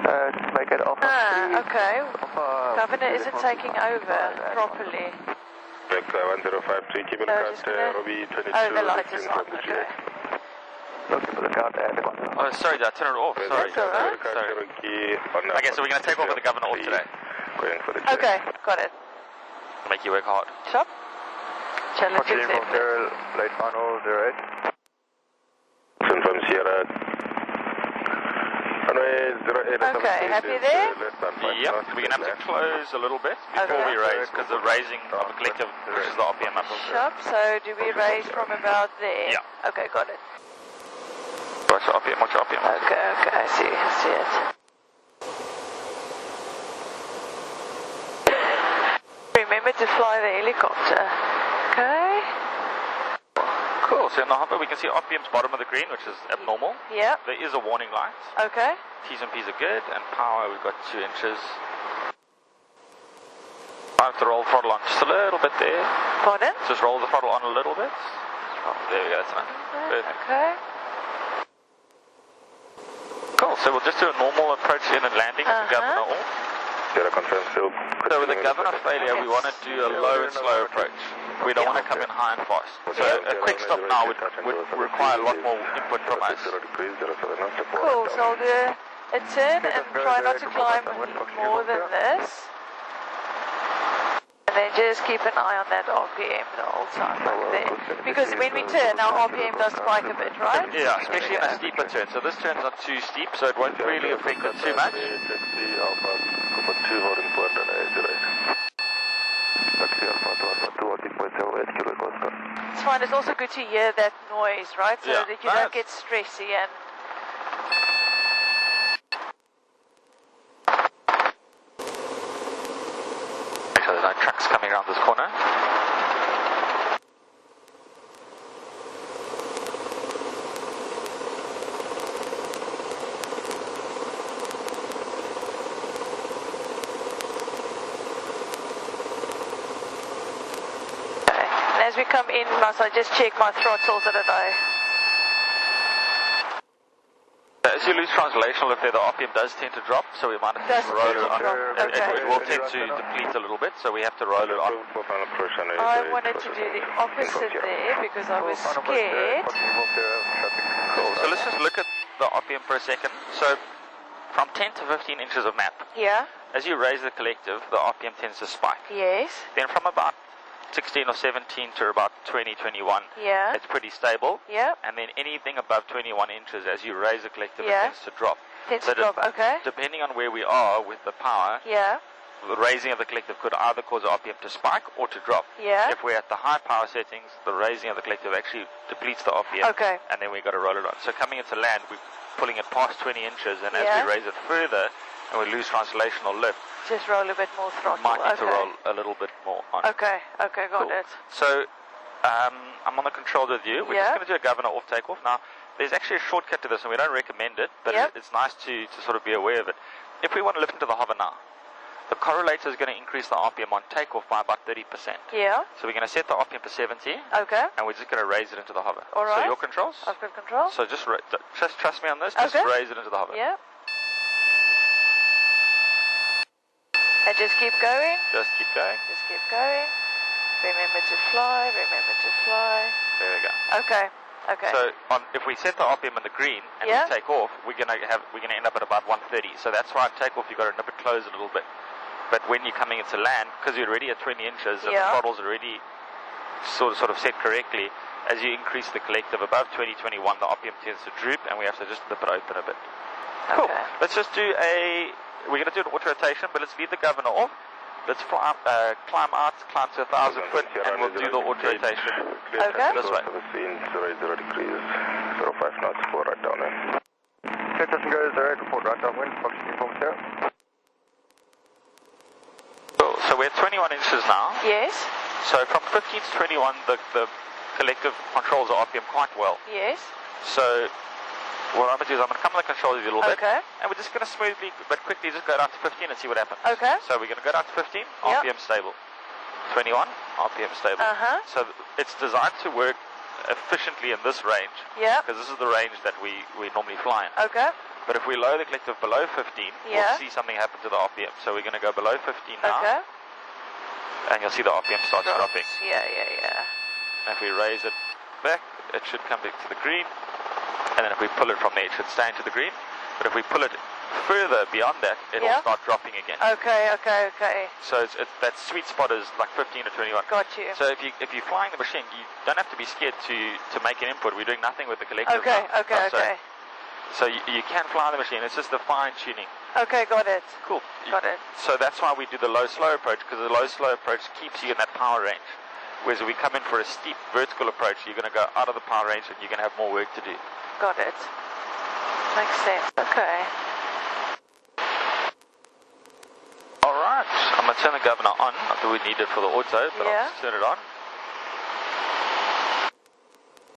Make it Alpha 3. Okay. Governor isn't taking over properly. 1053, keep a lookout, Robbie 22. Oh, the light is on, okay. Keep a lookout there. Oh, sorry, did I turn it off? Sorry. That's alright. Okay, so we're going to take off with the governor off today. Okay, got it. Make you work hard. Stop. Challenge accepted. Late final 08. From Sierra. Okay, happy there? Yep, we're going to have to close a little bit before we raise, because the raising of the collective pushes the RPM up. Sharp, so do we raise from about there? Yeah. Okay, got it. Watch the RPM, watch the RPM. Okay, I see it. Remember to fly the helicopter. Okay. Cool, so in the hopper we can see RPM's bottom of the green, which is abnormal. Yeah. There is a warning light. Okay. T's and P's are good, and power we've got 2 inches. I have to roll the throttle on just a little bit there. Pardon? Just roll the throttle on a little bit. Oh, there we go, that's enough. Perfect. Okay. Cool, so we'll just do a normal approach in and landing with the governor off. So with the governor failure, we want to do a low and slow approach. We don't want to come in high and fast. So a quick stop now would require a lot more input from us. Cool, so I'll do a turn and try not to climb more than this. And then just keep an eye on that RPM the whole time like there. Because when we turn, our RPM does spike a bit, right? Yeah, especially in a steeper turn. So this turn's not too steep, so it won't really affect it too much. It's fine, it's also good to hear that noise, right? So that you don't get stressy and... Make sure there's no trucks coming around this corner. As we come in, must I just check my throttles that I... As you lose translation lift there, the RPM does tend to drop, so we might have to roll it on. It will tend to deplete a little bit, so we have to roll it on. I wanted to do the opposite there because I was scared. Cool. So let's just look at the RPM for a second. So from 10 to 15 inches of map, Yeah. as you raise the collective, the RPM tends to spike. Yes. Then from about 16 or 17 to about 20, 21, Yeah. it's pretty stable. Yeah. And then anything above 21 inches, as you raise the collective, Yeah. it tends to drop. Tends to drop, okay. Depending on where we are with the power, Yeah. the raising of the collective could either cause the RPM to spike or to drop. Yeah. If we're at the high power settings, the raising of the collective actually depletes the RPM. Okay. And then we've got to roll it on. So coming into land, we're pulling it past 20 inches, and as Yeah. we raise it further, and we lose translation or lift, Just roll a bit more throttle. might need to Okay. roll a little bit more on. Okay, got Cool. it. So I'm on the controls with you. We're Yeah. just going to do a governor off takeoff. Now, there's actually a shortcut to this, and we don't recommend it, but Yep. it's nice to sort of be aware of it. If we want to lift into the hover now, the correlator is going to increase the RPM on takeoff by about 30%. Yeah. So we're going to set the RPM for 70, Okay. and we're just going to raise it into the hover. All right. So your controls? I've got control. So just trust me on this. Just Okay. raise it into the hover. Yeah. And just keep going. Just keep going. Just keep going. Remember to fly. Remember to fly. There we go. Okay. Okay. So if we set the RPM in the green and Yeah. we take off, we're going to end up at about 130. So that's why on takeoff you've got to nip it close a little bit. But when you're coming into land, because you're already at 20 inches and the Yeah. throttle's already sort of set correctly, as you increase the collective above 20, 21, the RPM tends to droop, and we have to just nip it open a bit. Cool. Okay. Let's just do we're going to do an auto rotation, but let's leave the governor off. Let's fly, climb out, climb to 1,000 foot, and we'll do the auto rotation. Okay. This way. 0 degrees, 05 knots, 4 right down in. Clear goes 0, report right downwind, function inform 0. Cool. So we're at 21 inches now. Yes. So from 15 to 21, the collective controls the RPM quite well. Yes. So what I'm going to do is I'm going to come on the controls with you a little bit. Okay. And we're just going to smoothly but quickly just go down to 15 and see what happens. Okay. So we're going to go down to 15, Yep. RPM stable. 21, RPM stable. Uh-huh. So it's designed to work efficiently in this range. Yeah. Because this is the range that we normally fly in. Okay. But if we lower the collective below 15, we'll see something happen to the RPM. So we're going to go below 15 now. Okay. And you'll see the RPM starts dropping. Yeah. And if we raise it back, it should come back to the green. And then if we pull it from there, it should stay into the green. But if we pull it further beyond that, it'll start dropping again. Okay. So that sweet spot is like 15 or 21. Got you. So if you're flying the machine, you don't have to be scared to make an input. We're doing nothing with the collective. Okay. So you can fly the machine. It's just the fine tuning. Okay, got it. Cool. Got it. So that's why we do the low-slow approach, because the low-slow approach keeps you in that power range. Whereas if we come in for a steep vertical approach, you're going to go out of the power range and you're going to have more work to do. Got it. Makes sense. Okay. Alright, I'm going to turn the governor on. Not that we need it for the auto, but I'll just turn it on.